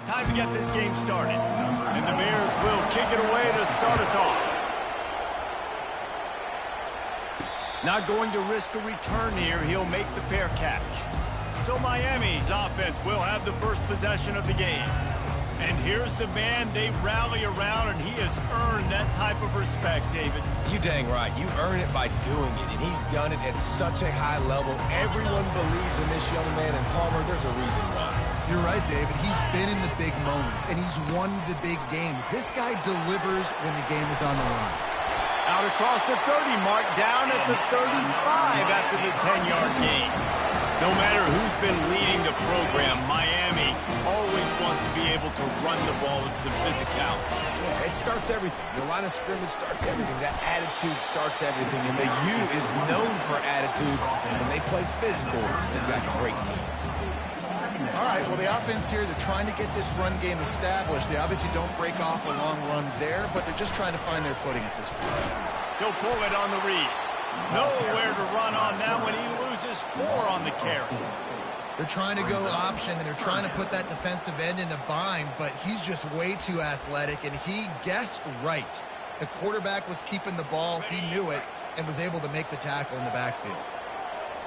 Time to get this game started. And the Bears will kick it away to start us off. Not going to risk a return here. He'll make the fair catch. So Miami's offense will have the first possession of the game. And here's the man they rally around, and he has earned that type of respect, David. You dang right. You earn it by doing it, and he's done it at such a high level. Everyone believes in this young man, and Palmer, there's a reason why. You're right, David. He's been in the big moments, and he's won the big games. This guy delivers when the game is on the line. Out across the 30 mark, down at the 35 after the 10-yard gain. No matter who's been leading the program, Miami always wants to be able to run the ball with some physicality. Yeah, it starts everything. The line of scrimmage starts everything. That attitude starts everything. And the U is known for attitude. And when they play physical, they've got great teams. All right, well, the offense here, they're trying to get this run game established. They obviously don't break off a long run there, but they're just trying to find their footing at this point. He'll pull it on the read. Nowhere to run on that when he loses 4 on the carry. They're trying to go option, and they're trying to put that defensive end in a bind, but he's just way too athletic, and he guessed right. The quarterback was keeping the ball. He knew it and was able to make the tackle in the backfield.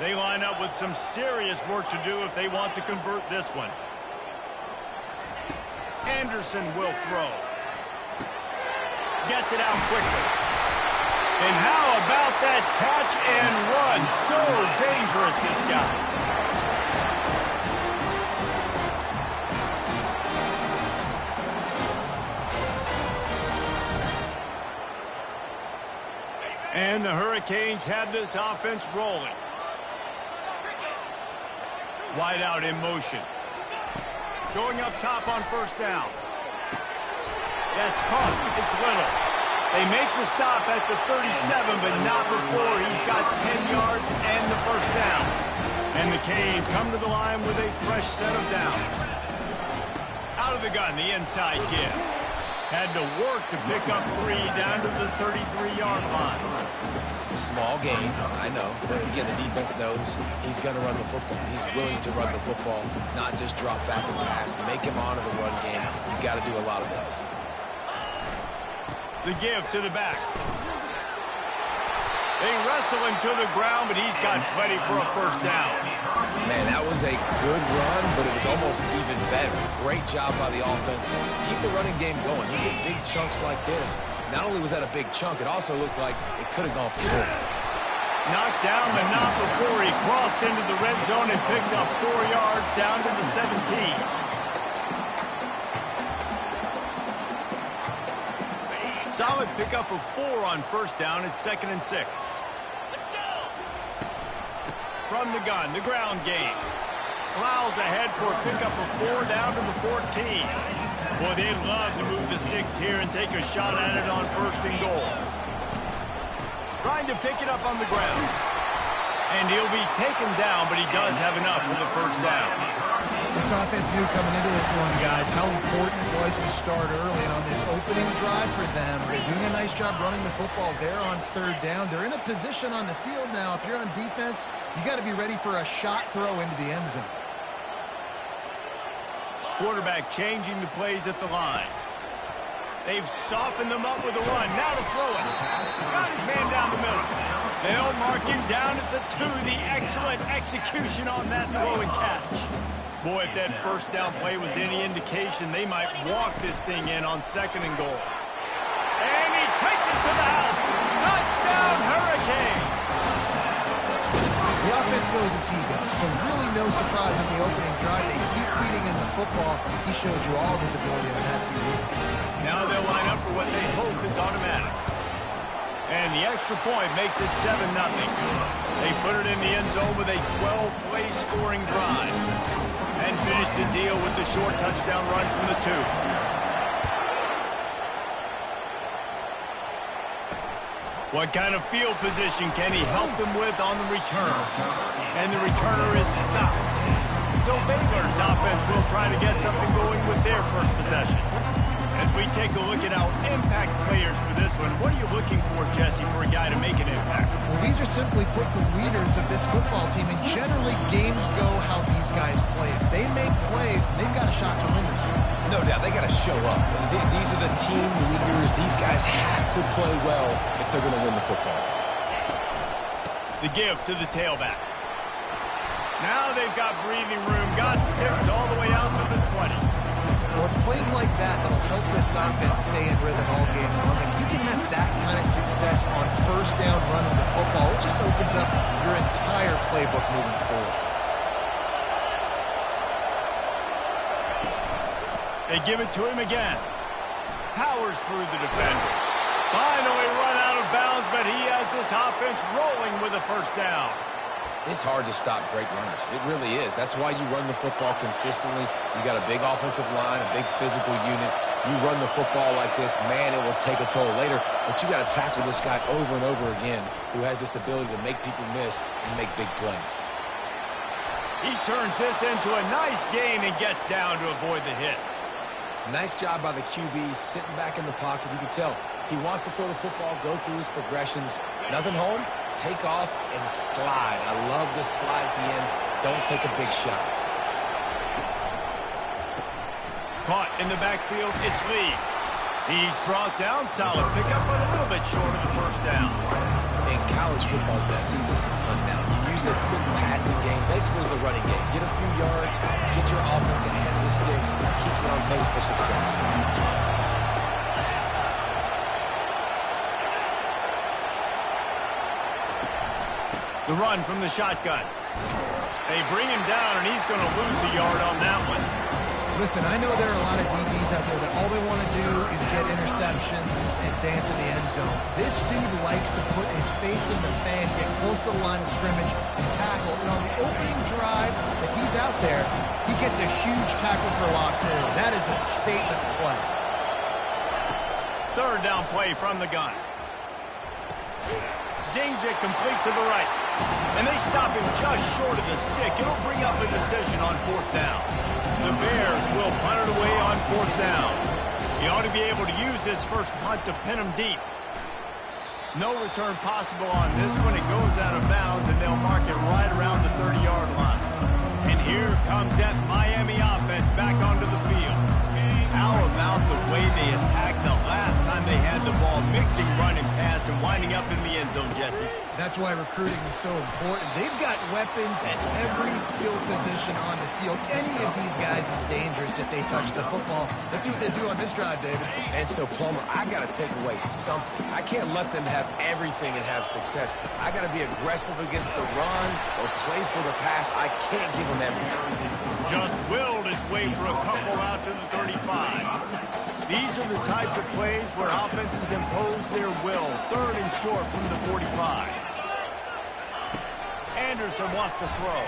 They line up with some serious work to do if they want to convert this one. Anderson will throw. Gets it out quickly. And how about that catch and run? So dangerous, this guy. And the Hurricanes have this offense rolling. Wide out in motion. Going up top on first down. That's caught. It's Little. They make the stop at the 37, but not before he's got 10 yards and the first down. And the Canes come to the line with a fresh set of downs. Out of the gun, the inside give. Had to work to pick up 3 down to the 33-yard line. Small game, I know. But again, the defense knows he's going to run the football. He's willing to run the football, not just drop back and pass. Make him honor the run game. You got to do a lot of this. The give to the back. They wrestle him to the ground, but he's got plenty for a first down. Man, that was a good run, but it was almost even better. Great job by the offense. Keep the running game going. You get big chunks like this. Not only was that a big chunk, it also looked like it could have gone for more. Knocked down, but not before he crossed into the red zone and picked up 4 yards down to the 17. Solid pickup of 4 on first down. It's 2nd and 6. Let's go. From the gun, the ground game. Plows ahead for a pickup of 4 down to the 14. Boy, they'd love to move the sticks here and take a shot at it on 1st and goal. Trying to pick it up on the ground. And he'll be taken down, but he does have enough for the first down. This offense knew coming into this one, guys, how important it was to start early. And on this opening drive for them, they're doing a nice job running the football there on 3rd down. They're in a position on the field now. If you're on defense, you got to be ready for a shot throw into the end zone. Quarterback changing the plays at the line. They've softened them up with a run. Now to throw it. Got his man down the middle. They'll mark him down at the 2. The excellent execution on that throw and catch. Boy, if that first down play was any indication, they might walk this thing in on 2nd and goal. And he takes it to the house. Touchdown, Hurricane! The offense goes as he goes, so really no surprise on the opening drive. They keep feeding him the football. He showed you all of his ability on that TV. Now they'll line up for what they hope is automatic. And the extra point makes it 7-0. They put it in the end zone with a 12-play scoring drive. And finish the deal with the short touchdown run from the 2. What kind of field position can he help them with on the return? And the returner is stopped. So Baylor's offense will try to get something going with their first possession. As we take a look at our impact players for this one, what are you looking for, Jesse, for a guy to make an impact? Well, these are simply put the leaders of this football team, and generally games go how these guys play. If they make plays, they've got a shot to win this one. No show up. These are the team leaders. These guys have to play well if they're going to win the football. The give to the tailback. Now they've got breathing room. Got 6 all the way out to the 20. Well, it's plays like that that'll help this offense stay in rhythm all game long. If you can have that kind of success on first down running the football, it just opens up your entire playbook moving forward. They give it to him again. Powers through the defender. Finally run out of bounds, but he has this offense rolling with a first down. It's hard to stop great runners. It really is. That's why you run the football consistently. You got a big offensive line, a big physical unit. You run the football like this, man, it will take a toll later. But you got to tackle this guy over and over again who has this ability to make people miss and make big plays. He turns this into a nice gain and gets down to avoid the hit. Nice job by the QB, sitting back in the pocket. You can tell he wants to throw the football, go through his progressions. Nothing home, take off and slide. I love the slide at the end. Don't take a big shot. Caught in the backfield, it's Lee. He's brought down, solid pickup, but a little bit short of the first down. In college football, you see this a ton now. You use a quick passing game, basically as the running game. Get a few yards, get your offense ahead of the sticks, keeps it on pace for success. The run from the shotgun. They bring him down, and he's going to lose a yard on that one. Listen, I know there are a lot of DBs out there that all they want to do is get interceptions and dance in the end zone. This dude likes to put his face in the fan, get close to the line of scrimmage, and tackle. And on the opening drive, if he's out there, he gets a huge tackle for loss early. That is a statement play. Third down play from the gun. Zings it complete to the right. And they stop him just short of the stick. It'll bring up a decision on fourth down. The Bears will punt it away on fourth down. He ought to be able to use this first punt to pin him deep. No return possible on this one. It goes out of bounds, and they'll mark it right around the 30-yard line. And here comes that Miami offense back onto the field. How about the way they attacked the last time they had the ball, mixing run and pass and winding up in the end zone, Jesse? That's why recruiting is so important. They've got weapons at every skill position on the field. Any of these guys is dangerous if they touch the football. Let's see what they do on this drive, David. And so, Plummer, I got to take away something. I can't let them have everything and have success. I got to be aggressive against the run or play for the pass. I can't give them everything. Just willed his way for a couple out to the 35. These are the types of plays where offenses impose their will. Third and short from the 45. Anderson wants to throw.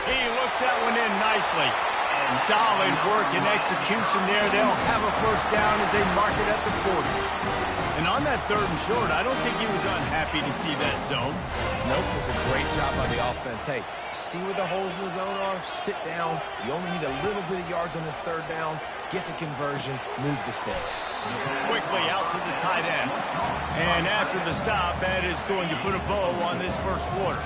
He looks that one in nicely. And solid work and execution there. They'll have a first down as they mark it at the 40. And on that third and short, I don't think he was unhappy to see that zone. Nope, it was a great job by the offense. Hey, see where the holes in the zone are? Sit down. You only need a little bit of yards on this third down. Get the conversion. Move the sticks. Quickly out to the tight end. And after the stop, that is going to put a bow on this first quarter.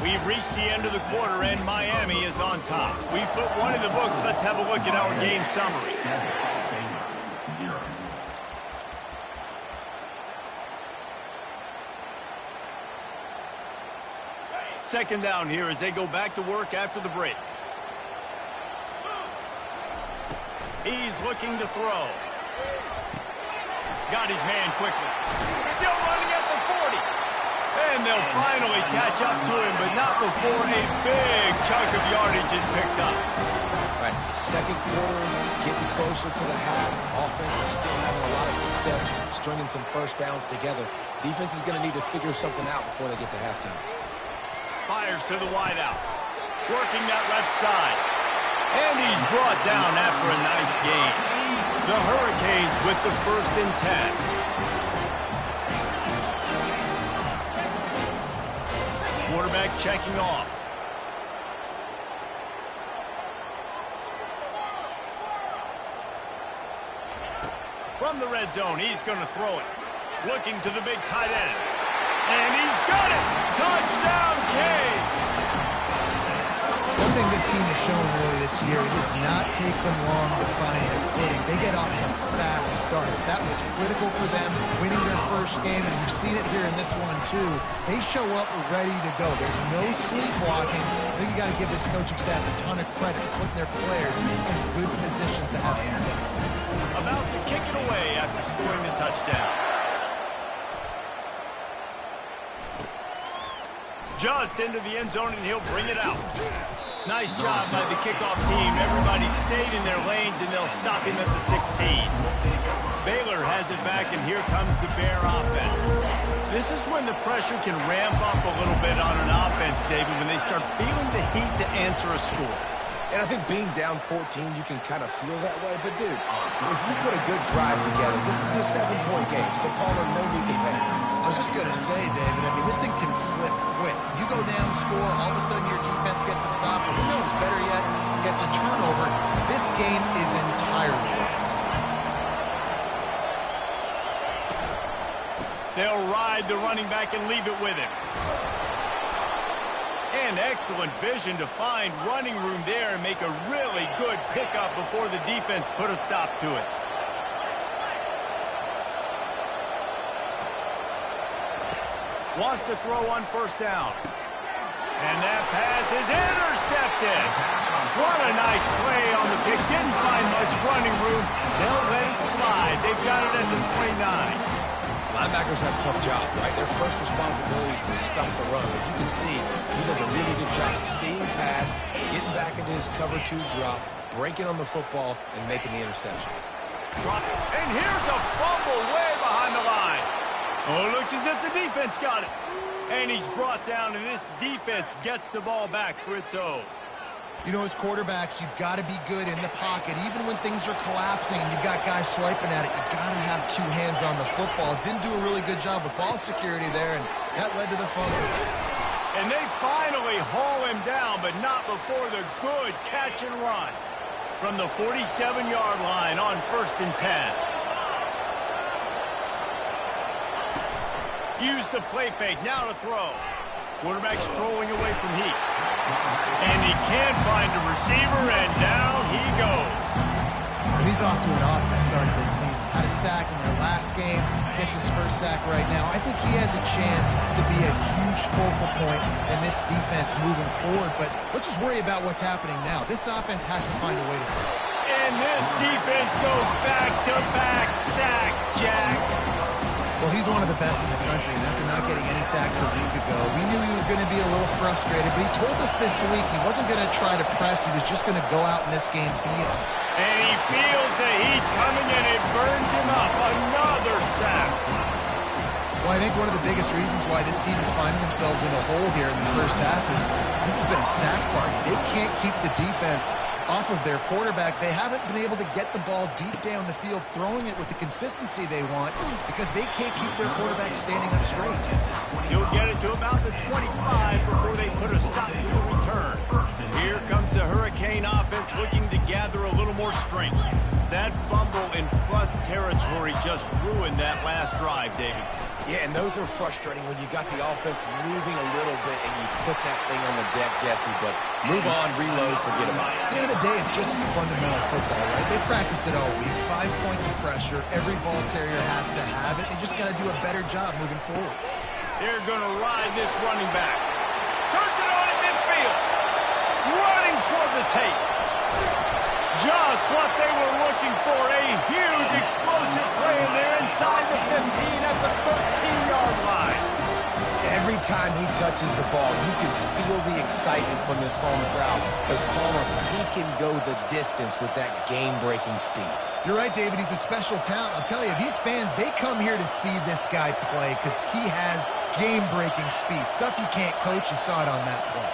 We've reached the end of the quarter, and Miami is on top. We've put one in the books. Let's have a look at our game summary. Second down here as they go back to work after the break. He's looking to throw. Got his man quickly. Still running at the 40. And they'll finally catch up to him, but not before a big chunk of yardage is picked up. Right, second quarter, getting closer to the half. Offense is still having a lot of success stringing some first downs together. Defense is going to need to figure something out before they get to halftime. Fires to the wideout. Working that left side. And he's brought down after a nice gain. The Hurricanes with the 1st and 10. Quarterback checking off. From the red zone, he's going to throw it. Looking to the big tight end. And he's got it! Touchdown, Canes! team has shown really this year, it does not take them long to find their footing. They get off to fast starts. That was critical for them, winning their first game, and you've seen it here in this one too. They show up ready to go. There's no sleepwalking. I think you got to give this coaching staff a ton of credit for putting their players in good positions to have success. About to kick it away after scoring the touchdown. Just into the end zone, and he'll bring it out. Nice job by the kickoff team. Everybody stayed in their lanes, and they'll stop him at the 16. Baylor has it back, and here comes the Bear offense. This is when the pressure can ramp up a little bit on an offense, David, when they start feeling the heat to answer a score. And I think being down 14, you can kind of feel that way. But, dude, if you put a good drive together, this is a 7-point game, so Palmer, no need to panic. I was just going to say, David, I mean, this thing can flip quick. You go down, score, all of a sudden your defense gets a stop, or who knows, better yet, gets a turnover. This game is entirely different. They'll ride the running back and leave it with him. And excellent vision to find running room there and make a really good pickup before the defense put a stop to it. Wants to throw on first down. And that pass is intercepted. What a nice play on the pick. Didn't find much running room. They'll let it slide. They've got it at the 29. Linebackers have tough jobs, right? Their first responsibility is to stuff the run. But you can see he does a really good job seeing pass, getting back into his cover 2 drop, breaking on the football, and making the interception. And here's a fumble way behind the line. Oh, it looks as if the defense got it. And he's brought down, and this defense gets the ball back for its own. You know, as quarterbacks, you've got to be good in the pocket. Even when things are collapsing and you've got guys swiping at it, you've got to have 2 hands on the football. Didn't do a really good job with ball security there, and that led to the fumble. And they finally haul him down, but not before the good catch and run from the 47-yard line on 1st and 10. Use the play fake, now to throw. Quarterback strolling away from heat. And he can't find a receiver, and down he goes. Well, he's off to an awesome start this season. Had a sack in their last game, gets his first sack right now. I think he has a chance to be a huge focal point in this defense moving forward, but let's just worry about what's happening now. This offense has to find a way to stop. And this defense goes back-to-back sack, Jack. Well, he's one of the best in the country, and after not getting any sacks a week ago, we knew he was going to be a little frustrated, but he told us this week he wasn't going to try to press. He was just going to go out in this game beat. And he feels the heat coming, and it burns him up. Another sack. Well, I think one of the biggest reasons why this team is finding themselves in a hole here in the first half is this has been a sack party. They can't keep the defense off of their quarterback. They haven't been able to get the ball deep down the field, throwing it with the consistency they want because they can't keep their quarterback standing up straight. He'll get it to about the 25 before they put a stop to the return. Here comes the Hurricane offense looking to gather a little more strength. That fumble in plus territory just ruined that last drive, David. Yeah, and those are frustrating when you got the offense moving a little bit and you put that thing on the deck, Jesse. But move on, reload, forget about it. At the end of the day, it's just fundamental football, right? They practice it all week. 5 points of pressure. Every ball carrier has to have it. They just got to do a better job moving forward. They're going to ride this running back. Turns it on at midfield. Running toward the tape. Just what they were looking for. A huge explosive play, and they're inside the 15 at the 13-yard line. Every time he touches the ball, you can feel the excitement from this home crowd because Palmer, he can go the distance with that game-breaking speed. You're right, David. He's a special talent. I'll tell you, these fans, they come here to see this guy play because he has game-breaking speed. Stuff you can't coach. You saw it on that play.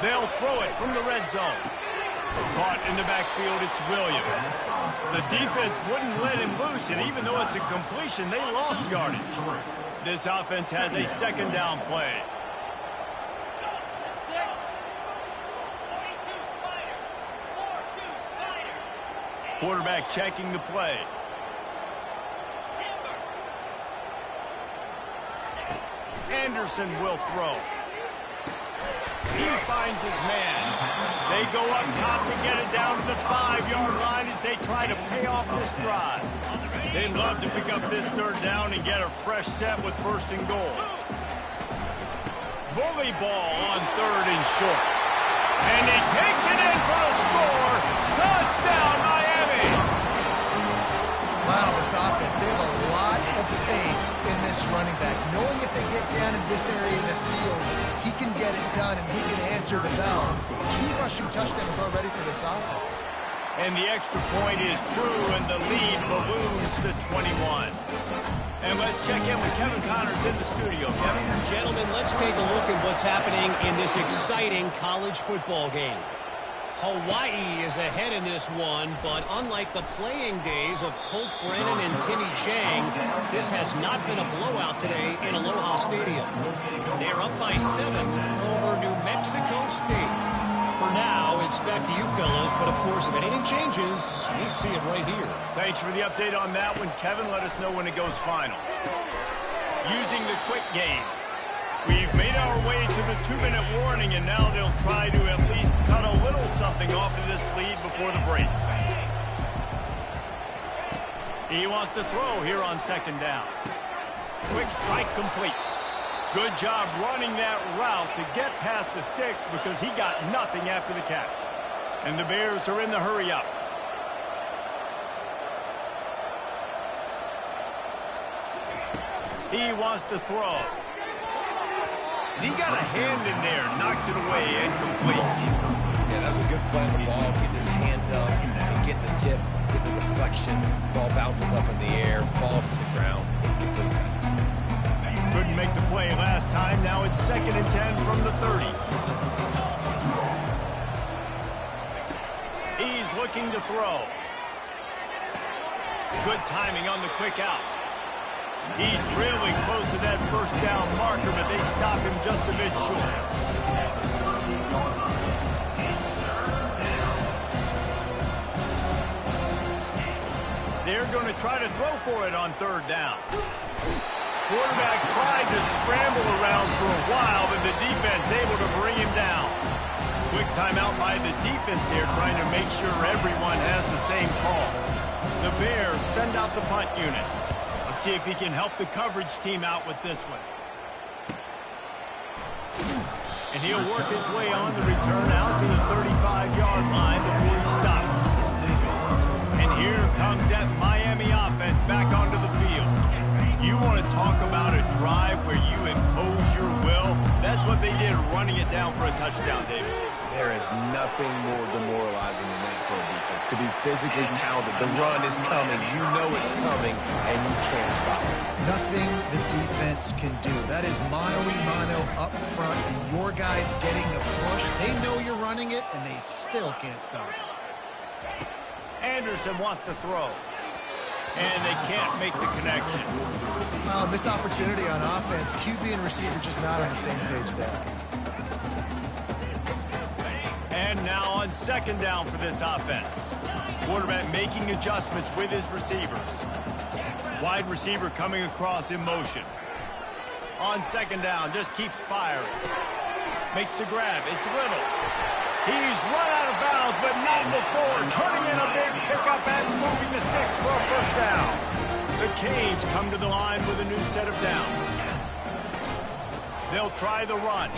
They'll throw it from the red zone. Caught in the backfield, it's Williams. The defense wouldn't let him loose, and even though it's a completion, they lost yardage. This offense has a 2nd down play. Quarterback checking the play. Anderson will throw. He finds his man. They go up top to get it down to the 5-yard line as they try to pay off this drive. They'd love to pick up this third down and get a fresh set with first and goal. Bully ball on third and short. And he takes it in for the score. Touchdown, Miami! Wow, this offense, they have a lot of faith in this running back. Knowing if they get down in this area of the field, he can get it done and he can answer the bell. 2 rushing touchdowns already for this offense. And the extra point is true, and the lead balloons to 21. And let's check in with Kevin Connors in the studio. Kevin? Gentlemen, let's take a look at what's happening in this exciting college football game. Hawaii is ahead in this one, but unlike the playing days of Colt Brennan and Timmy Chang, this has not been a blowout today in Aloha Stadium. They're up by 7 over New Mexico State. For now, it's back to you fellas, but of course, if anything changes, you see it right here. Thanks for the update on that one, Kevin. Let us know when it goes final. Using the quick game. We've made our way to the 2-minute warning, and now they'll try to at least cut a little something off of this lead before the break. He wants to throw here on second down. Quick strike complete. Good job running that route to get past the sticks because he got nothing after the catch. And the Bears are in the hurry-up. He wants to throw. He got a hand in there, knocks it away, incomplete. Yeah, that was a good play on the ball. Getting his hand up and getting the tip, getting the deflection. Ball bounces up in the air, falls to the ground, incomplete pass. Couldn't make the play last time. Now it's 2nd and 10 from the 30. He's looking to throw. Good timing on the quick out. He's really close to that first down marker, but they stop him just a bit short. They're going to try to throw for it on 3rd down. Quarterback tried to scramble around for a while, but the defense able to bring him down. Quick timeout by the defense there, trying to make sure everyone has the same call. The Bears send out the punt unit. Let's see if he can help the coverage team out with this one. And he'll work his way on the return out to the 35-yard line before he stops. And here comes that Miami offense back onto the field. You want to talk about a drive where you impose your will? That's what they did, running it down for a touchdown, David. There is nothing more demoralizing than that for a defense. To be physically pounded. The run is coming. You know it's coming, and you can't stop it. Nothing the defense can do. That is mano-a-mano up front, and your guys getting the push. They know you're running it, and they still can't stop it. Anderson wants to throw. And they can't make the connection. Missed opportunity on offense. QB and receiver just not on the same page there. And now on 2nd down for this offense. Quarterback making adjustments with his receivers. Wide receiver coming across in motion. On 2nd down, just keeps firing. Makes the grab. It's Little. He's run out of bounds, but not before. Turning in a big pickup and moving the sticks for a first down. The Canes come to the line with a new set of downs. They'll try the run.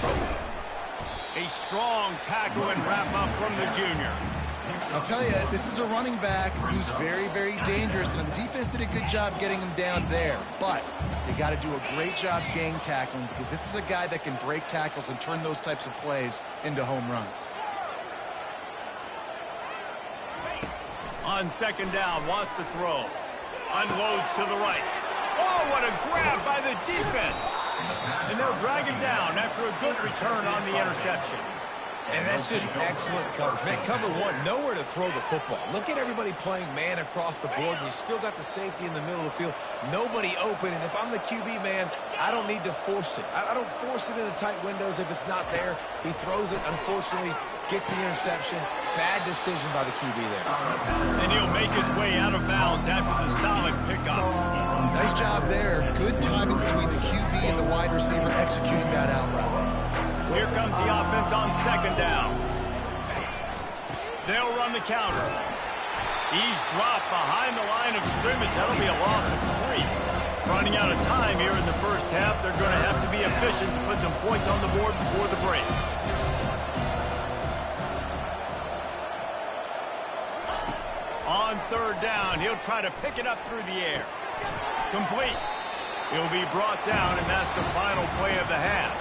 A strong tackle and wrap up from the junior. I'll tell you, this is a running back who's very, very dangerous, and the defense did a good job getting him down there. But they got to do a great job gang tackling because this is a guy that can break tackles and turn those types of plays into home runs. On 2nd down, wants to throw. Unloads to the right. Oh, what a grab by the defense. And they'll drag him down after a good return on the interception. And that's just excellent coverage. Man, cover one, nowhere to throw the football. Look at everybody playing man across the board, and you still got the safety in the middle of the field. Nobody open, and if I'm the QB, man, I don't need to force it. I don't force it into tight windows if it's not there. He throws it, unfortunately, gets the interception. Bad decision by the QB there. And he'll make his way out of bounds after the solid pickup. Nice job there. Good timing between the QB and the wide receiver executing that out route. Here comes the offense on second down. They'll run the counter. He's dropped behind the line of scrimmage. That'll be a loss of 3. Running out of time here in the first half. They're going to have to be efficient to put some points on the board before the break. On third down, he'll try to pick it up through the air. Complete. He'll be brought down, and that's the final play of the half.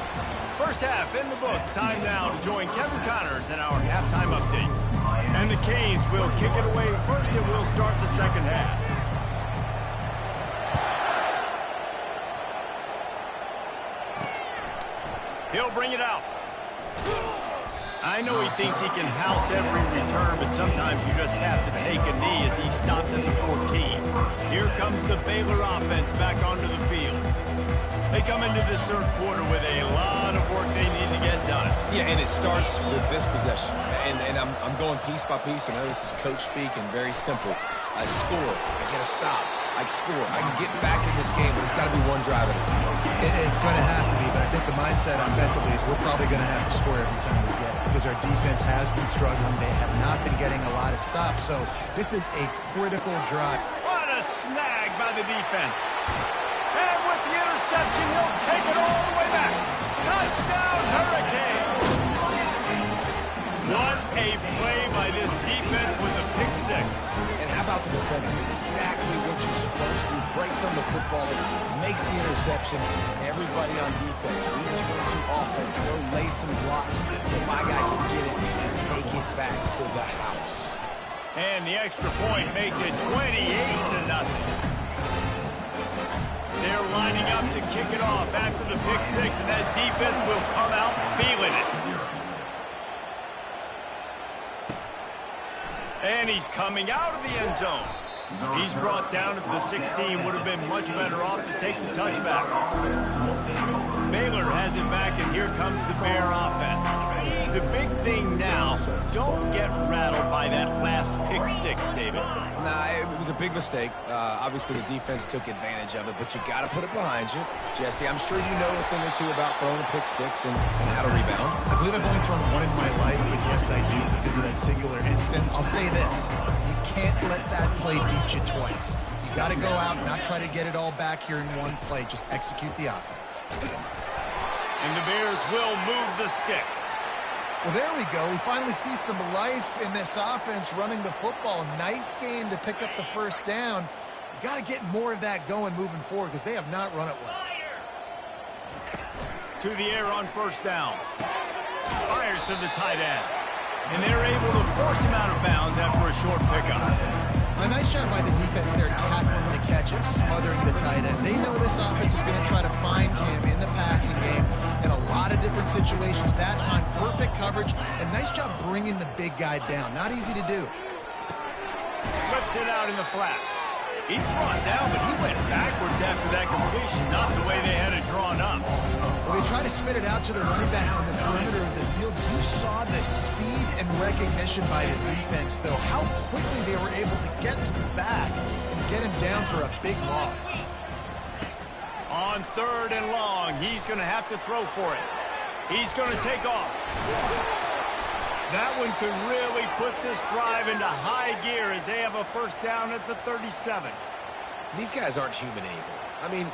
First half in the books. Time now to join Kevin Connors in our halftime update. And the Canes will kick it away first, and we'll start the second half. He'll bring it out. I know he thinks he can house every return, but sometimes you just have to take a knee as he stopped at the 14. Here comes the Baylor offense back onto the field. They come into this third quarter with a lot of work they need to get done. Yeah, and it starts with this possession. And I'm going piece by piece. I know this is coach speak and very simple. I score. I get a stop. I score. I can get back in this game, but it's got to be one drive at a time. It's going to have to be, but I think the mindset offensively is we're probably going to have to score every time we get it because our defense has been struggling. They have not been getting a lot of stops, so this is a critical drive. What a snag by the defense. And with the interception, he'll take it all the way back. Touchdown, Hurricane. What a play by this defense with a pick 6. And how about the defender? Exactly what you're supposed to do. Breaks on the football, makes the interception. Everybody on defense, return to offense. Go lay some blocks so my guy can get it and take it back to the house. And the extra point makes it 28-0. They're lining up to kick it off after the pick 6, and that defense will come out feeling it. And he's coming out of the end zone. He's brought down at the 16. Would have been much better off to take the touchback. Baylor has it back, and here comes the Bear offense. The big thing now, don't get rattled by that last pick 6, David. Nah, it was a big mistake. Obviously, the defense took advantage of it, but you got to put it behind you. Jesse, I'm sure you know a thing or two about throwing a pick 6 and how to rebound. I believe I've only thrown one in my life, but yes, I do because of that singular instance. I'll say this. You can't let that play beat you twice. You got to go out and not try to get it all back here in one play. Just execute the offense. And the Bears will move the sticks. Well, there we go. We finally see some life in this offense running the football. Nice game to pick up the first down. You got to get more of that going moving forward because they have not run it well. To the air on first down. Fires to the tight end. And they're able to force him out of bounds after a short pickup. A nice job by the defense there, tackling the catch and smothering the tight end. They know this offense is going to try to find him in the passing game in a lot of different situations. That time, perfect coverage, and nice job bringing the big guy down. Not easy to do. Flips it out in the flat. He's brought down, but he went backwards after that completion, not the way they had it drawn up. Well, they tried to spit it out to the running back on the perimeter of the field. You saw the speed and recognition by the defense, though, how quickly they were able to get to the back and get him down for a big loss. On third and long, he's going to have to throw for it. He's going to take off. That one could really put this drive into high gear as they have a first down at the 37. These guys aren't human anymore. I mean,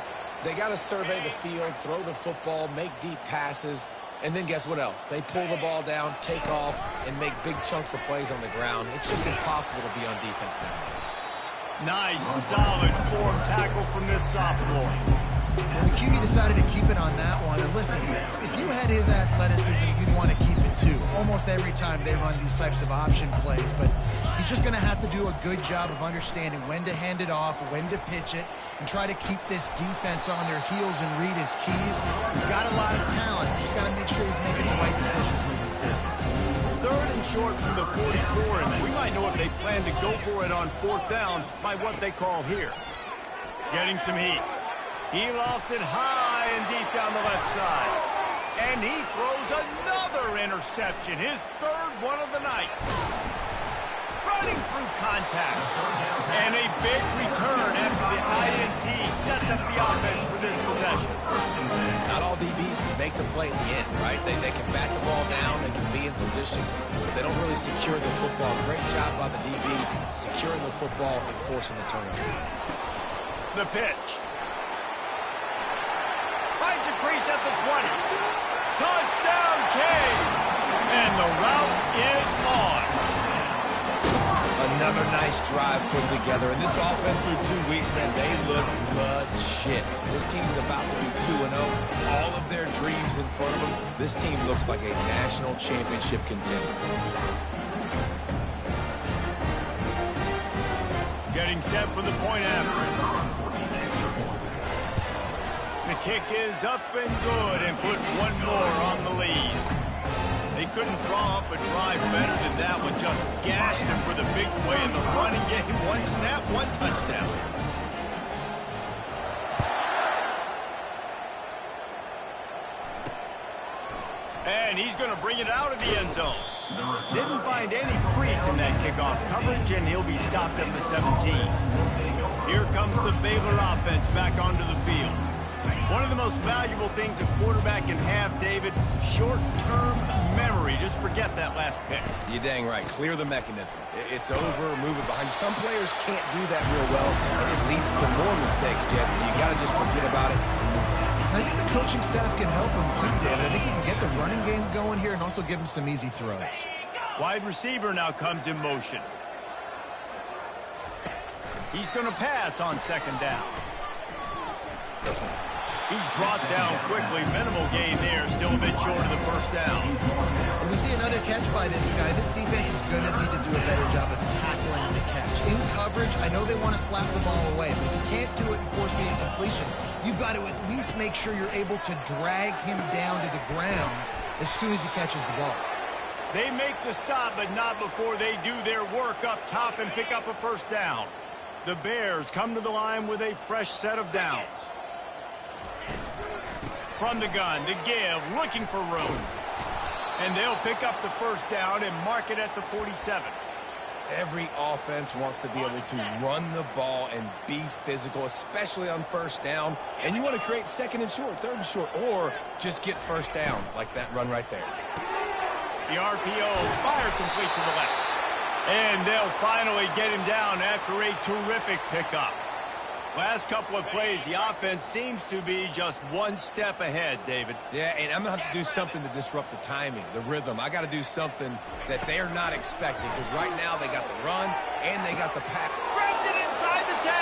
they got to survey the field, throw the football, make deep passes, and then guess what else? They pull the ball down, take off, and make big chunks of plays on the ground. It's just impossible to be on defense nowadays. Nice, solid form tackle from this sophomore. Well, the QB decided to keep it on that one. And listen, if you had his athleticism, you'd want to keep it too. Almost every time they run these types of option plays. But he's just going to have to do a good job of understanding when to hand it off, when to pitch it, and try to keep this defense on their heels and read his keys. He's got a lot of talent. He's got to make sure he's making the right decisions moving forward. Third and short from the 44, and we might know if they plan to go for it on fourth down by what they call here. Getting some heat. He lofts it high and deep down the left side. And he throws another interception, his third one of the night. Running through contact. And a big return after the INT sets up the offense for this possession. Not all DBs make make the play at the end, right? They can bat the ball down, they can be in position, but they don't really secure the football. Great job by the DB securing the football and forcing the turnover. The pitch. Finds a crease at the 20. Touchdown, Canes! And the route is on. Another nice drive put together. And this offense through 2 weeks, man, they look legit. This team's about to be 2-0. All of their dreams in front of them. This team looks like a national championship contender. Getting set for the point after. The kick is up and good and puts one more on the lead. They couldn't draw up a drive better than that one. Just gashed him for the big play in the running game. One snap, one touchdown. And he's going to bring it out of the end zone. Didn't find any crease in that kickoff coverage, and he'll be stopped at the 17. Here comes the Baylor offense back onto the field. One of the most valuable things a quarterback can have, David, short-term memory. Just forget that last pick. You're dang right. Clear the mechanism. It's over, move it behind. Some players can't do that real well, and it leads to more mistakes, Jesse. You got to just forget about it and move on. I think the coaching staff can help him too, David. I think he can get the running game going here and also give him some easy throws. Wide receiver now comes in motion. He's going to pass on second down. He's brought down quickly. Minimal gain there. Still a bit short of the first down. When we see another catch by this guy, this defense is going to need to do a better job of tackling the catch. In coverage, I know they want to slap the ball away, but if you can't do it and force the incompletion, you've got to at least make sure you're able to drag him down to the ground as soon as he catches the ball. They make the stop, but not before they do their work up top and pick up a first down. The Bears come to the line with a fresh set of downs. From the gun, the give, looking for room. And they'll pick up the first down and mark it at the 47. Every offense wants to be able to run the ball and be physical, especially on first down. And you want to create second and short, third and short, or just get first downs like that run right there. The RPO, fire complete to the left. And they'll finally get him down after a terrific pickup. Last couple of plays, the offense seems to be just one step ahead, David. Yeah, and I'm going to have to do something to disrupt the timing, the rhythm. I got to do something that they're not expecting, because right now they got the run and they got the pass. Grabs it inside the 10.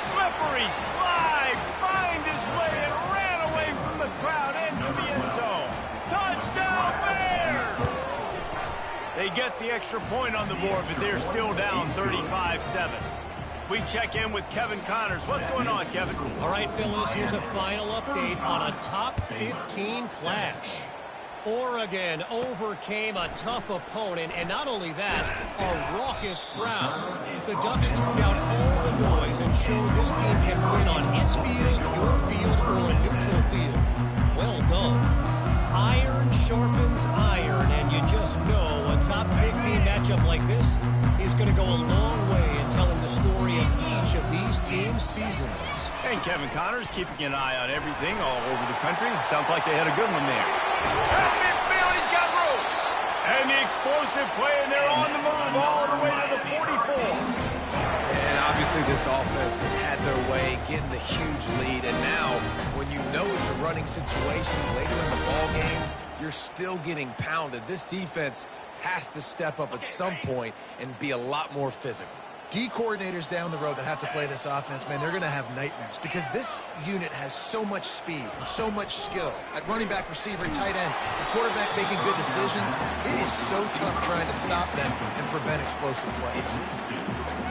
Slippery slide, find his way and ran away from the crowd into the end zone. Touchdown Bears! They get the extra point on the board, but they're still down 35-7. We check in with Kevin Connors. What's going on, Kevin? All right, Phyllis, here's a final update on a top 15 clash. Oregon overcame a tough opponent, and not only that, a raucous crowd. The Ducks tuned out all the noise and showed this team can win on its field, your field, or a neutral field. Well done. Iron sharpens iron, and you just know a top 15 matchup like this is going to go a long way in telling the story of each of these teams' seasons. And Kevin Connors keeping an eye on everything all over the country. Sounds like they had a good one there. At midfield, he's got room. And the explosive play, and they're on the move all the way to the 44. And obviously this offense has had their way, getting the huge lead. And now, when you know it's a running situation later in the ball games, you're still getting pounded. This defense has to step up at some point and be a lot more physical. D coordinators down the road that have to play this offense, man, they're going to have nightmares because this unit has so much speed and so much skill at running back, receiver, tight end, the quarterback making good decisions. It is so tough trying to stop them and prevent explosive plays.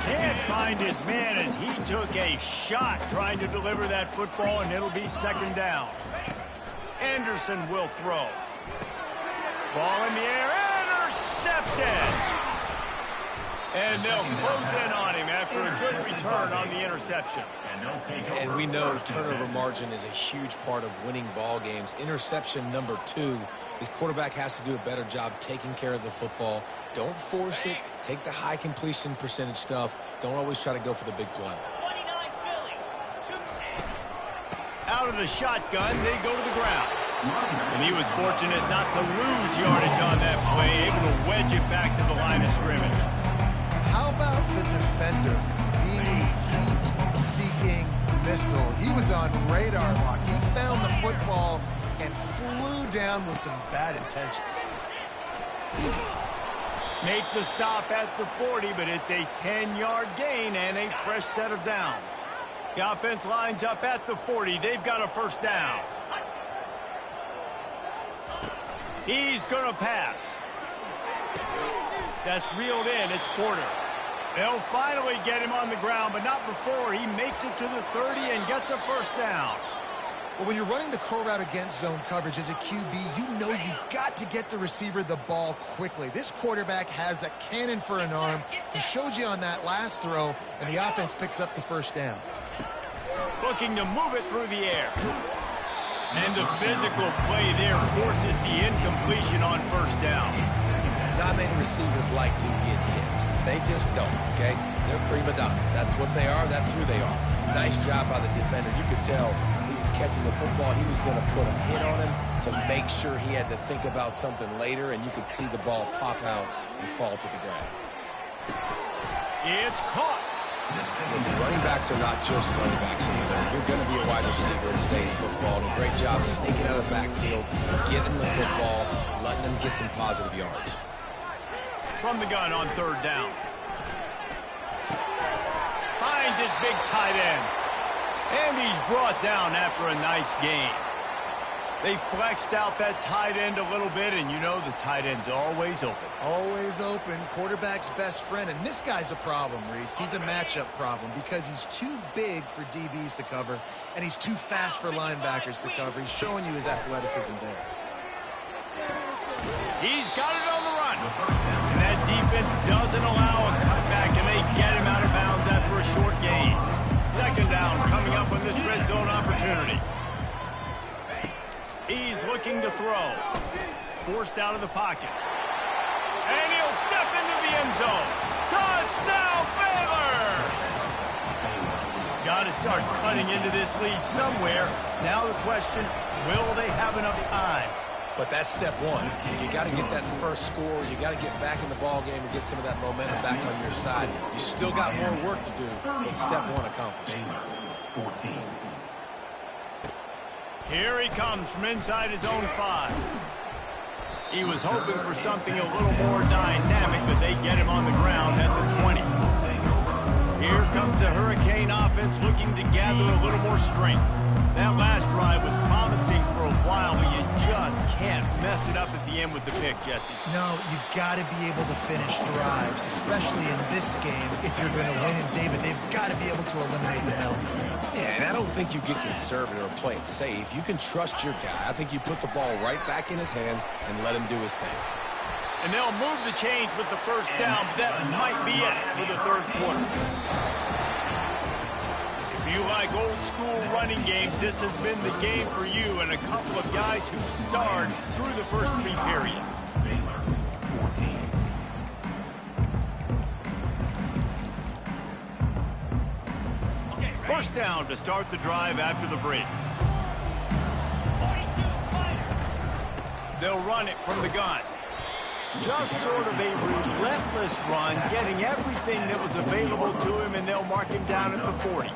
Can't find his man as he took a shot trying to deliver that football, and it'll be second down. Anderson will throw. Ball in the air, intercepted. And they'll close in on him after a good return on the interception. And we know turnover margin is a huge part of winning ball games. Interception number 2. His quarterback has to do a better job taking care of the football. Don't force it. Take the high completion percentage stuff. Don't always try to go for the big play. Out of the shotgun, they go to the ground. And he was fortunate not to lose yardage on that play, able to wedge it back to the line of scrimmage. How about the defender being a heat-seeking missile? He was on radar lock. He found the football and flew down with some bad intentions. Make the stop at the 40, but it's a 10-yard gain and a fresh set of downs. The offense lines up at the 40. They've got a first down. He's going to pass. That's reeled in. It's Porter. They'll finally get him on the ground, but not before he makes it to the 30 and gets a first down. Well, when you're running the curl route against zone coverage as a QB, you know you've got to get the receiver the ball quickly. This quarterback has a cannon for an arm. He showed you on that last throw, and the offense picks up the first down. Looking to move it through the air. And the physical play there forces the incompletion on first down. Not many receivers like to get hit. They just don't, okay? They're prima donnas. That's what they are. That's who they are. Nice job by the defender. You could tell he was catching the football. He was going to put a hit on him to make sure he had to think about something later, and you could see the ball pop out and fall to the ground. It's caught. Listen, running backs are not just running backs anymore. You're going to be a wide receiver in today's football. And a great job sneaking out of the backfield, getting the football, letting them get some positive yards. From the gun on third down. Finds his big tight end. And he's brought down after a nice gain. They flexed out that tight end a little bit, and you know the tight end's always open. Always open. Quarterback's best friend. And this guy's a problem, Reese. He's a matchup problem because he's too big for DBs to cover, and he's too fast for linebackers to cover. He's showing you his athleticism there. He's got it on the run. And that defense doesn't allow a cutback, and they get him out of bounds after a short gain. Second down coming up on this red zone opportunity. He's looking to throw. Forced out of the pocket. And he'll step into the end zone. Touchdown, Baylor! Got to start cutting into this lead somewhere. Now the question, will they have enough time? But that's step one. You got to get that first score. You got to get back in the ball game and get some of that momentum back on your side. You still got more work to do, but step one accomplished. Here he comes from inside his own 5. He was hoping for something a little more dynamic, but they get him on the ground at the 20. Here comes the Hurricane offense looking to gather a little more strength. That last drive was promising for a while, but you just can't mess it up at the end with the pick, Jesse. No, you've got to be able to finish drives, especially in this game. If you're going to win in David, they've got to be able to eliminate the penalties. Yeah, and I don't think you get conservative or play it safe. You can trust your guy. I think you put the ball right back in his hands and let him do his thing. And they'll move the chains with the first down. That might be it for the third quarter. If you like old school running games, this has been the game for you and a couple of guys who starred through the first 3 periods. First down to start the drive after the break. They'll run it from the gun. Just sort of a relentless run, getting everything that was available to him, and they'll mark him down at the 40.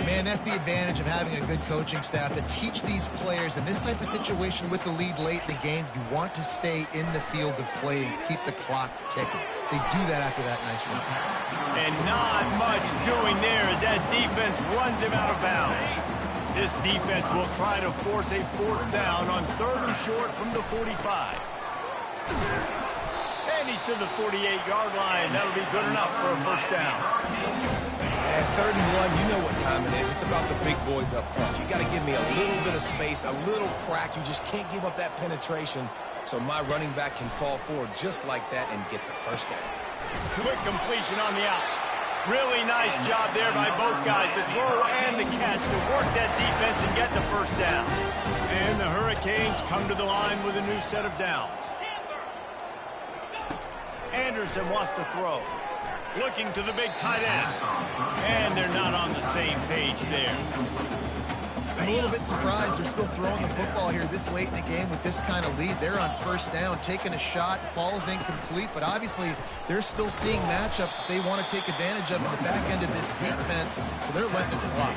Man, that's the advantage of having a good coaching staff to teach these players in this type of situation with the lead late in the game. You want to stay in the field of play and keep the clock ticking. They do that after that nice run. And not much doing there as that defense runs him out of bounds. This defense will try to force a 4th down on 3rd and short from the 45. And he's to the 48-yard line. That'll be good enough for a first down. And 3rd and 1, you know what time it is. It's about the big boys up front. You got to give me a little bit of space, a little crack. You just can't give up that penetration so my running back can fall forward just like that and get the first down. Quick completion on the out. Really nice job there by both guys, the throw and the catch, to work that defense and get the first down. And the Hurricanes come to the line with a new set of downs. Anderson wants to throw. Looking to the big tight end. And they're not on the same page there. I'm a little bit surprised they're still throwing the football here this late in the game with this kind of lead. They're on first down, taking a shot, falls incomplete, but obviously they're still seeing matchups that they want to take advantage of in the back end of this defense, so they're letting it fly.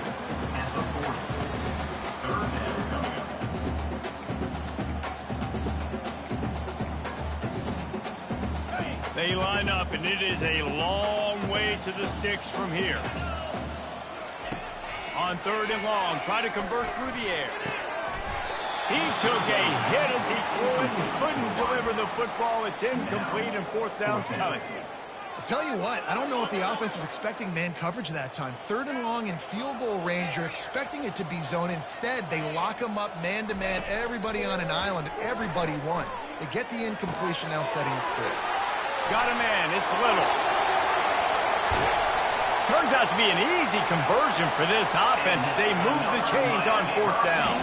They line up, and it is a long way to the sticks from here. On 3rd and long, try to convert through the air. He took a hit as he threw it and couldn't deliver the football. It's incomplete, and 4th down's coming. I'll tell you what, I don't know if the offense was expecting man coverage that time. 3rd and long in field goal range, you're expecting it to be zone. Instead, they lock them up man-to-man, everybody on an island, and everybody won. They get the incompletion, now setting up 4th. Got a man, it's Little. Turns out to be an easy conversion for this offense as they move the chains on 4th down.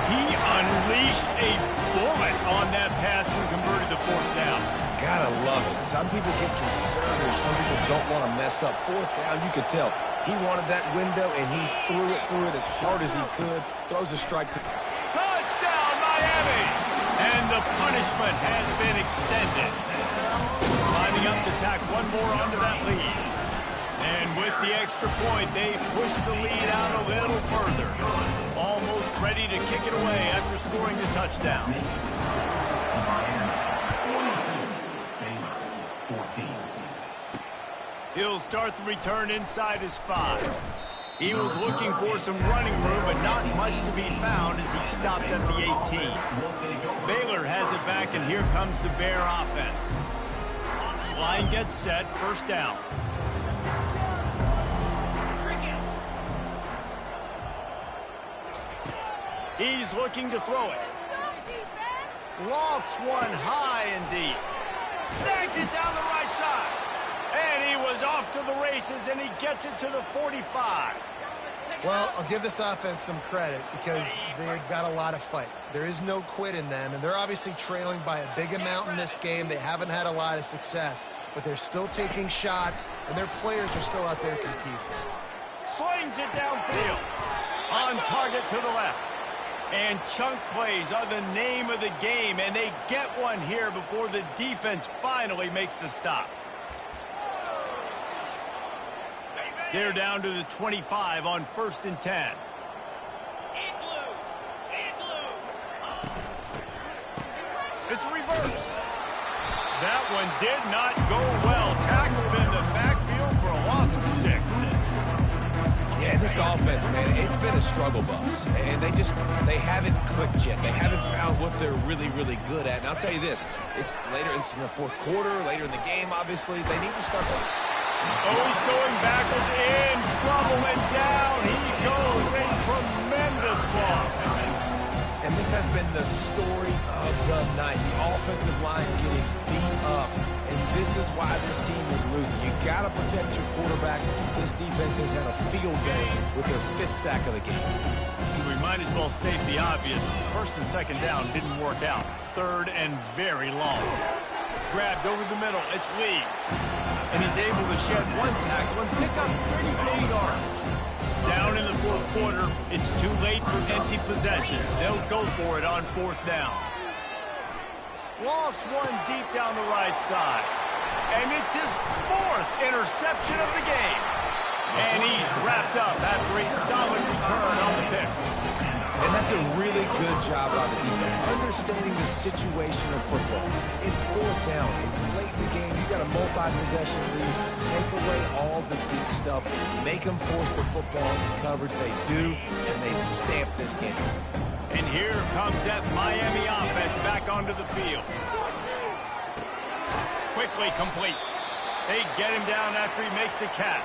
He unleashed a bullet on that pass and converted the 4th down. Gotta love it. Some people get conservative. Some people don't want to mess up. 4th down, you could tell. He wanted that window, and he threw it as hard as he could. Throws a strike to... Touchdown, Miami! And the punishment has been extended. Lining up to tack one more onto that lead. And with the extra point, they push the lead out a little further. Almost ready to kick it away after scoring the touchdown. He'll start the return inside his 5. He was looking for some running room, but not much to be found as he stopped at the 18. Baylor has it back, and here comes the Bear offense. Line gets set, 1st down. He's looking to throw it. Lofts one high and deep. Snags it down the right side. And he was off to the races, and he gets it to the 45. Well, I'll give this offense some credit because they've got a lot of fight. There is no quit in them, and they're obviously trailing by a big amount in this game. They haven't had a lot of success, but they're still taking shots, and their players are still out there competing. Slings it downfield. On target to the left. And chunk plays are the name of the game, and they get one here before the defense finally makes the stop. They're down to the 25 on 1st and 10. It's a reverse. That one did not go well. Tackled in the backfield for a loss of 6. Yeah, this offense, man, it's been a struggle bus. And they haven't clicked yet. They haven't found what they're really, really good at. And I'll tell you this, it's later, it's in the 4th quarter, later in the game, obviously. They need to start going. Oh, he's going backwards, in trouble, and down he goes. A tremendous loss. And this has been the story of the night. The offensive line getting beat up. And this is why this team is losing. You got to protect your quarterback. This defense has had a field day with their 5th sack of the game. We might as well state the obvious. 1st and 2nd down didn't work out. 3rd and very long. Grabbed over the middle. It's Lee. And he's able to shed one tackle and pick up pretty good yardage. Down in the 4th quarter, it's too late for empty possessions. They'll go for it on 4th down. Lost one deep down the right side. And it's his 4th interception of the game. And he's wrapped up after a solid return on the pick. And that's a really good job by the defense, understanding the situation of football. It's 4th down. It's late in the game. You got a multi-possession lead. Take away all the deep stuff. Make them force the football into coverage. They do, and they stamp this game. And here comes that Miami offense back onto the field. Quickly complete. They get him down after he makes a catch.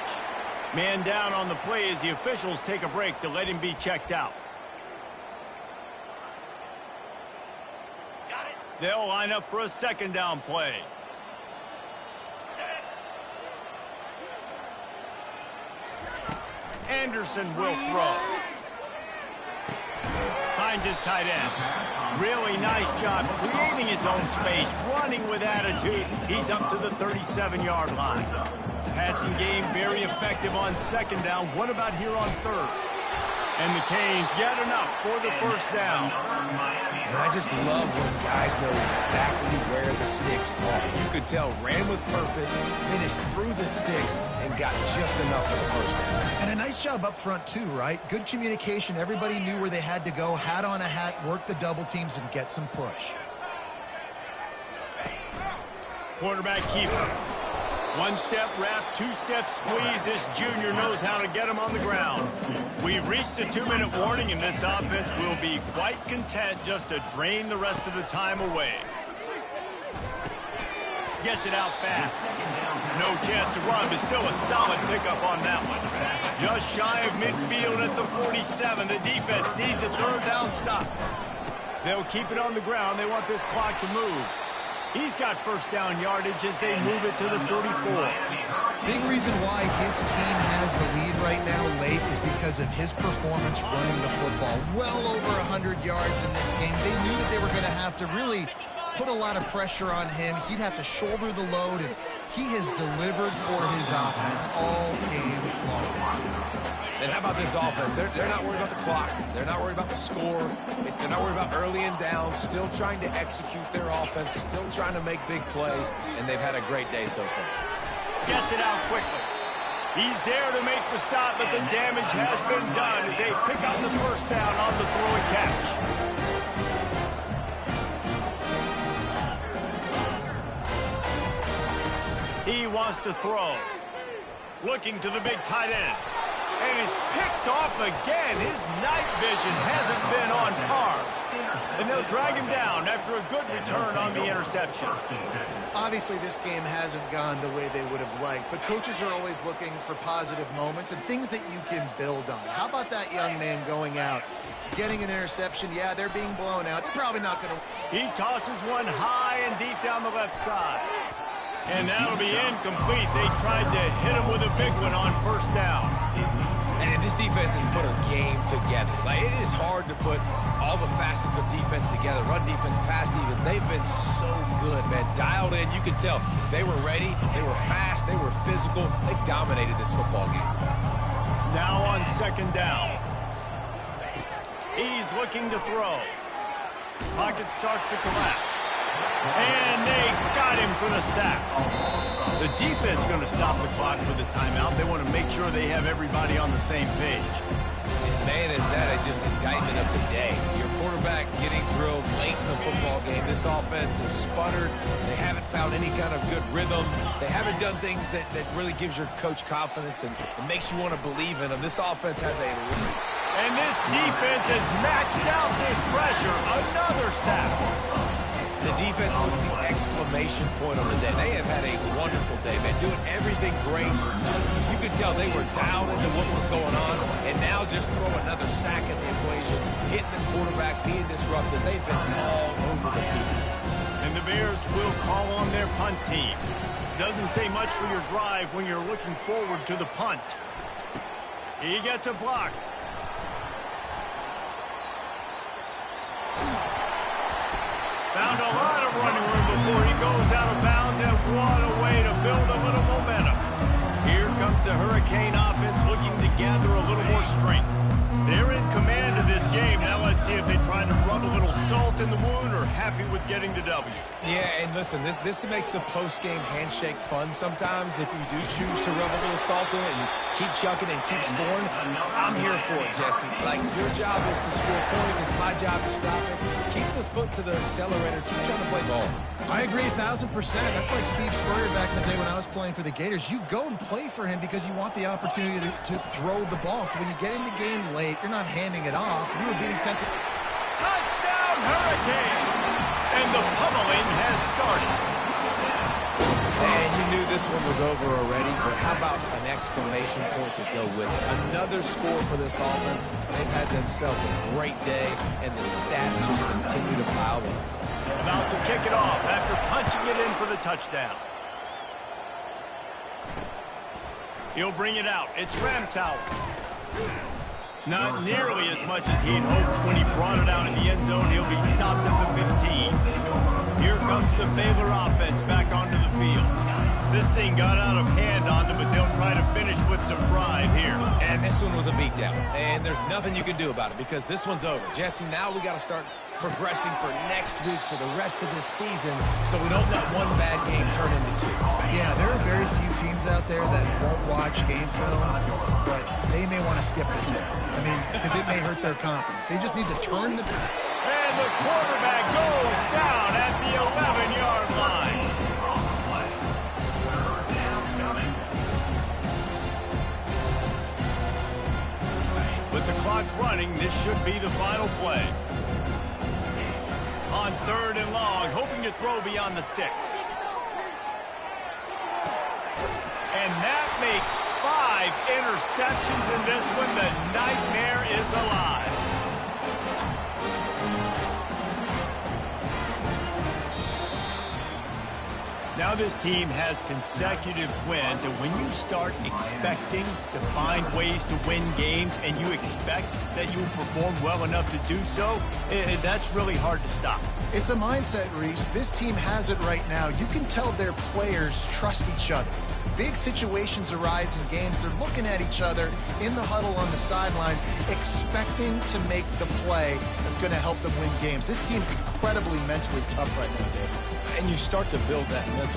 Man down on the play as the officials take a break to let him be checked out. They'll line up for a 2nd down play. Anderson will throw. Finds his tight end. Really nice job creating his own space, running with attitude. He's up to the 37-yard line. Passing game very effective on 2nd down. What about here on 3rd? And the Canes get enough for the first down. And I just love when guys know exactly where the sticks are. You could tell ran with purpose, finished through the sticks, and got just enough for the first down. And a nice job up front too, right? Good communication. Everybody knew where they had to go. Hat on a hat, work the double teams, and get some push. Quarterback keeper. One-step wrap, two-step squeeze. This junior knows how to get him on the ground. We've reached the 2-minute warning, and this offense will be quite content just to drain the rest of the time away. Gets it out fast. No chance to run, but still a solid pickup on that one. Just shy of midfield at the 47. The defense needs a third down stop. They'll keep it on the ground. They want this clock to move. He's got first down yardage as they move it to the 44. Big reason why his team has the lead right now late is because of his performance running the football. Well over 100 yards in this game. They knew that they were going to have to really put a lot of pressure on him. He'd have to shoulder the load, and he has delivered for his offense all game long. And how about this offense? They're not worried about the clock. They're not worried about the score. They're not worried about early and down. Still trying to execute their offense. Still trying to make big plays. And they've had a great day so far. Gets it out quickly. He's there to make the stop, but the damage has been done as they pick up the first down on the throw and catch. He wants to throw. Looking to the big tight end. And it's picked off again. His night vision hasn't been on par. And they'll drag him down after a good return on the interception. Obviously, this game hasn't gone the way they would have liked, but coaches are always looking for positive moments and things that you can build on. How about that young man going out, getting an interception? Yeah, they're being blown out. They're probably not going to... He tosses one high and deep down the left side. And that'll be incomplete. They tried to hit him with a big one on first down. And this defense has put a game together. Like, it is hard to put all the facets of defense together. Run defense, pass defense. They've been so good, man. Dialed in. You could tell they were ready. They were fast. They were physical. They dominated this football game. Now on second down. He's looking to throw. Pocket starts to collapse. And they got him for the sack. The defense going to stop the clock for the timeout. They want to make sure they have everybody on the same page. And man, is that just indictment of the day. Your quarterback getting drilled late in the football game. This offense has sputtered. They haven't found any kind of good rhythm. They haven't done things that really gives your coach confidence and makes you want to believe in them. This offense has a... And this defense has maxed out this pressure. Another sack. The defense puts the exclamation point on the day. They have had a wonderful day, man, doing everything great. You could tell they were dialed into what was going on, and now just throw another sack in the equation, hitting the quarterback, being disruptive. They've been all over the field. And the Bears will call on their punt team. Doesn't say much for your drive when you're looking forward to the punt. He gets a block. Found a lot of running room before he goes out of bounds, and what a way to build a little momentum. Here comes the Hurricane offense looking to gather a little more strength. They're in command of this game. Now let's see if they try to rub a little salt in the wound or happy with getting the W. Yeah, and listen, this makes the post-game handshake fun sometimes. If you do choose to rub a little salt in it and keep chucking and keep scoring, I'm here for it, Jesse. Like, your job is to score points. It's my job to stop it. Keep the foot to the accelerator. Keep trying to play ball. I agree 1,000%. That's like Steve Spurrier back in the day when I was playing for the Gators. You go and play for him because you want the opportunity to throw the ball. So when you get in the game late, you're not handing it off. We were beating Central. Touchdown, Hurricanes! And the pummeling has started. And you knew this one was over already, but how about an exclamation point to go with it? Another score for this offense. They've had themselves a great day, and the stats just continue to pile up. About to kick it off after punching it in for the touchdown. He'll bring it out. It's Ramsauer. Not nearly as much as he'd hoped when he brought it out in the end zone. He'll be stopped at the 15. Here comes the Baylor offense back onto the field. This thing got out of hand on them, but they'll try to finish with some pride here. And this one was a beatdown. And there's nothing you can do about it because this one's over. Jesse, now we got to start progressing for next week for the rest of this season so we don't let one bad game turn into two. Yeah, there are very few teams out there that won't watch game film, but they may want to skip this one. I mean, because it may hurt their confidence. They just need to turn the... And the quarterback goes down at the 11-yard line. With the clock running, this should be the final play. On 3rd and long, hoping to throw beyond the sticks. And that makes 5 interceptions in this one. The nightmare is alive. Now this team has consecutive wins, and when you start expecting to find ways to win games and you expect that you will perform well enough to do so, that's really hard to stop. It's a mindset, Reese. This team has it right now. You can tell their players trust each other. Big situations arise in games. They're looking at each other in the huddle on the sideline, expecting to make the play that's going to help them win games. This team incredibly mentally tough right now, Dave. And you start to build that mental